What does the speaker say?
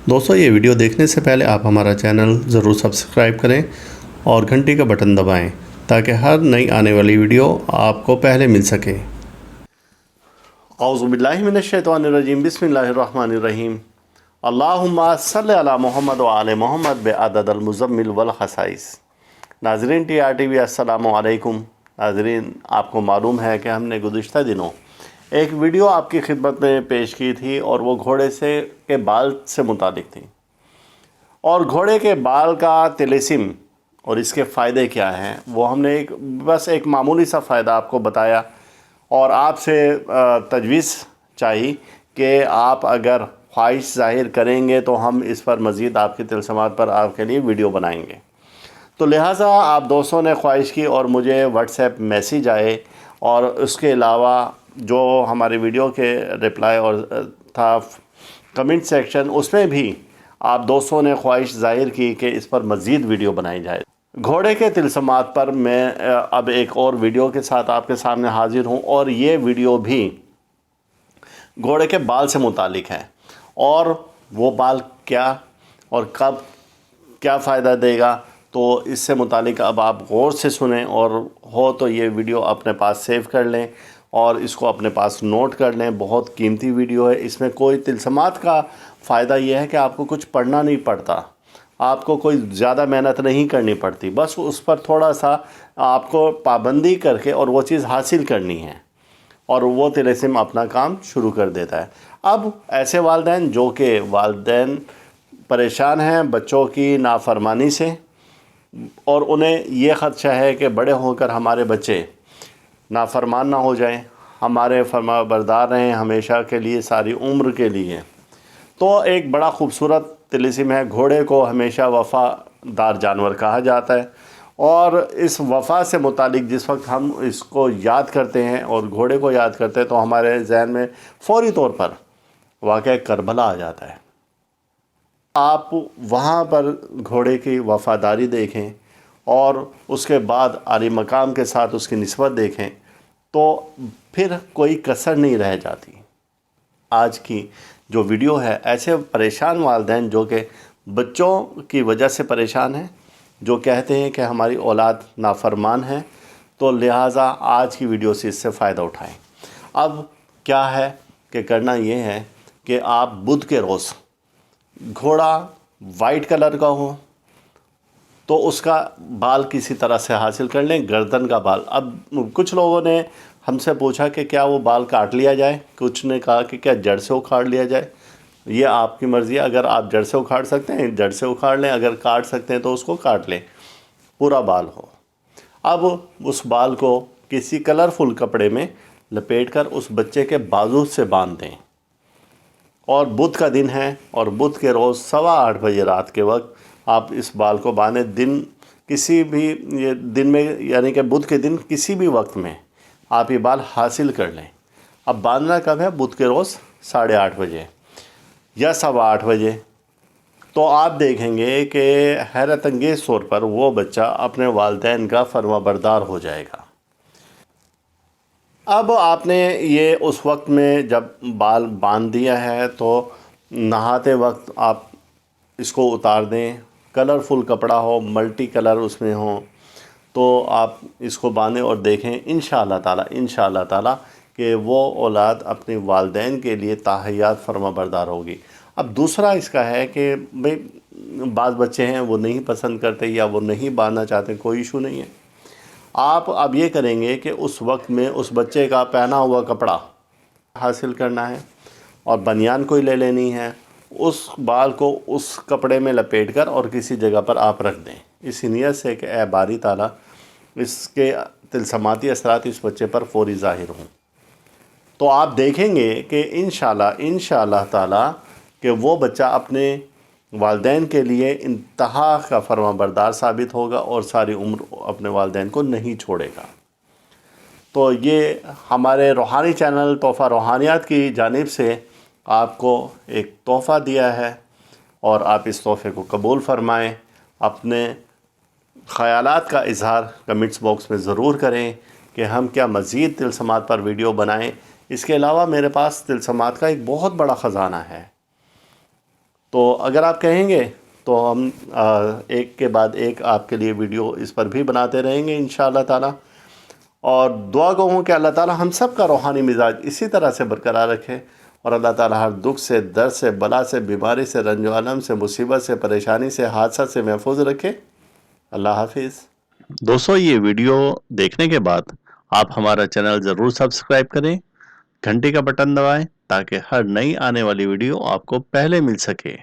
دوستو یہ ویڈیو دیکھنے سے پہلے آپ ہمارا چینل ضرور سبسکرائب کریں اور گھنٹی کا بٹن دبائیں تاکہ ہر نئی آنے والی ویڈیو آپ کو پہلے مل سکے۔ اعوذ باللہ من الشیطان الرجیم، بسم اللہ الرحمن الرحیم۔ اللہم صلی علی محمد وآل محمد بعدد المزمل والخصائص۔ ناظرین ٹی آر ٹی وی السلام علیکم۔ ناظرین، آپ کو معلوم ہے کہ ہم نے گزشتہ دنوں ایک ویڈیو آپ کی خدمت میں پیش کی تھی اور وہ گھوڑے کے بال سے متعلق تھی، اور گھوڑے کے بال کا طلسم اور اس کے فائدے کیا ہیں وہ ہم نے بس ایک معمولی سا فائدہ آپ کو بتایا، اور آپ سے تجویز چاہی کہ آپ اگر خواہش ظاہر کریں گے تو ہم اس پر مزید آپ کی طلسمات پر آپ کے لیے ویڈیو بنائیں گے۔ تو لہٰذا آپ دوستوں نے خواہش کی اور مجھے واٹس ایپ میسیج آئے، اور اس کے علاوہ جو ہماری ویڈیو کے رپلائی اور تھا کمنٹ سیکشن، اس میں بھی آپ دوستوں نے خواہش ظاہر کی کہ اس پر مزید ویڈیو بنائی جائے۔ گھوڑے کے طلسمات پر میں اب ایک اور ویڈیو کے ساتھ آپ کے سامنے حاضر ہوں، اور یہ ویڈیو بھی گھوڑے کے بال سے متعلق ہے، اور وہ بال کیا اور کب کیا فائدہ دے گا، تو اس سے متعلق اب آپ غور سے سنیں، اور ہو تو یہ ویڈیو اپنے پاس سیو کر لیں اور اس کو اپنے پاس نوٹ کر لیں۔ بہت قیمتی ویڈیو ہے، اس میں کوئی طلسمات کا فائدہ یہ ہے کہ آپ کو کچھ پڑھنا نہیں پڑتا، آپ کو کوئی زیادہ محنت نہیں کرنی پڑتی، بس اس پر تھوڑا سا آپ کو پابندی کر کے اور وہ چیز حاصل کرنی ہے، اور وہ طلسم اپنا کام شروع کر دیتا ہے۔ اب ایسے والدین جو کہ والدین پریشان ہیں بچوں کی نافرمانی سے، اور انہیں یہ خدشہ ہے کہ بڑے ہو کر ہمارے بچے نافرمان نہ ہو جائیں، ہمارے فرما بردار رہیں ہمیشہ کے لیے، ساری عمر کے لیے، تو ایک بڑا خوبصورت طلسم ہے۔ گھوڑے کو ہمیشہ وفادار جانور کہا جاتا ہے، اور اس وفا سے متعلق جس وقت ہم اس کو یاد کرتے ہیں اور گھوڑے کو یاد کرتے ہیں تو ہمارے ذہن میں فوری طور پر واقعہ کربلا آ جاتا ہے۔ آپ وہاں پر گھوڑے کی وفاداری دیکھیں اور اس کے بعد عالی مقام کے ساتھ اس کی نسبت دیکھیں تو پھر کوئی کسر نہیں رہ جاتی۔ آج کی جو ویڈیو ہے، ایسے پریشان والدین جو کہ بچوں کی وجہ سے پریشان ہیں، جو کہتے ہیں کہ ہماری اولاد نافرمان ہے، تو لہٰذا آج کی ویڈیو سے اس سے فائدہ اٹھائیں۔ اب کیا ہے کہ کرنا یہ ہے کہ آپ بدھ کے روز گھوڑا وائٹ کلر کا ہو تو اس کا بال کسی طرح سے حاصل کر لیں، گردن کا بال۔ اب کچھ لوگوں نے ہم سے پوچھا کہ کیا وہ بال کاٹ لیا جائے، کچھ نے کہا کہ کیا جڑ سے اکھاڑ لیا جائے۔ یہ آپ کی مرضی ہے، اگر آپ جڑ سے اکھاڑ سکتے ہیں جڑ سے اکھاڑ لیں، اگر کاٹ سکتے ہیں تو اس کو کاٹ لیں، پورا بال ہو۔ اب اس بال کو کسی کلرفل کپڑے میں لپیٹ کر اس بچے کے بازو سے باندھ دیں، اور بدھ کا دن ہے، اور بدھ کے روز 8:15 بجے رات کے وقت آپ اس بال کو باندھیں۔ دن کسی بھی دن میں، یعنی کہ بدھ کے دن کسی بھی وقت میں آپ یہ بال حاصل کر لیں۔ اب باندھنا کب ہے؟ بدھ کے روز 8:30 بجے یا 8:15 بجے۔ تو آپ دیکھیں گے کہ حیرت انگیز طور پر وہ بچہ اپنے والدین کا فرما بردار ہو جائے گا۔ اب آپ نے یہ اس وقت میں جب بال باندھ دیا ہے تو نہاتے وقت آپ اس کو اتار دیں، کلرفل کپڑا ہو، ملٹی کلر اس میں ہو، تو آپ اس کو باندھیں اور دیکھیں انشاءاللہ تعالیٰ کہ وہ اولاد اپنے والدین کے لیے تاحیات فرما بردار ہوگی۔ اب دوسرا اس کا ہے کہ بھئی بعض بچے ہیں وہ نہیں پسند کرتے یا وہ نہیں باندھنا چاہتے، کوئی ایشو نہیں ہے۔ آپ اب یہ کریں گے کہ اس وقت میں اس بچے کا پہنا ہوا کپڑا حاصل کرنا ہے، اور بنیان کوئی لے لینی ہے، اس بال کو اس کپڑے میں لپیٹ کر اور کسی جگہ پر آپ رکھ دیں، اسی نیت سے کہ اے باری تعالیٰ اس کے طلسماتی اثرات اس بچے پر فوری ظاہر ہوں۔ تو آپ دیکھیں گے کہ انشاءاللہ تعالیٰ کہ وہ بچہ اپنے والدین کے لیے انتہا کا فرما بردار ثابت ہوگا اور ساری عمر اپنے والدین کو نہیں چھوڑے گا۔ تو یہ ہمارے روحانی چینل تحفہ روحانیات کی جانب سے آپ کو ایک تحفہ دیا ہے، اور آپ اس تحفے کو قبول فرمائیں۔ اپنے خیالات کا اظہار کمنٹس باکس میں ضرور کریں کہ ہم کیا مزید طلسمات پر ویڈیو بنائیں۔ اس کے علاوہ میرے پاس طلسمات کا ایک بہت بڑا خزانہ ہے، تو اگر آپ کہیں گے تو ہم ایک کے بعد ایک آپ کے لیے ویڈیو اس پر بھی بناتے رہیں گے انشاءاللہ تعالی۔ اور دعا گو ہوں کہ اللہ تعالی ہم سب کا روحانی مزاج اسی طرح سے برقرار رکھے، اور اللہ تعالی ہر دکھ سے، درد سے، بلا سے، بیماری سے، رنج و الم سے، مصیبت سے، پریشانی سے، حادثہ سے محفوظ رکھے۔ اللہ حافظ۔ دوستو، یہ ویڈیو دیکھنے کے بعد آپ ہمارا چینل ضرور سبسکرائب کریں، گھنٹی کا بٹن دبائیں تاکہ ہر نئی آنے والی ویڈیو آپ کو پہلے مل سکے۔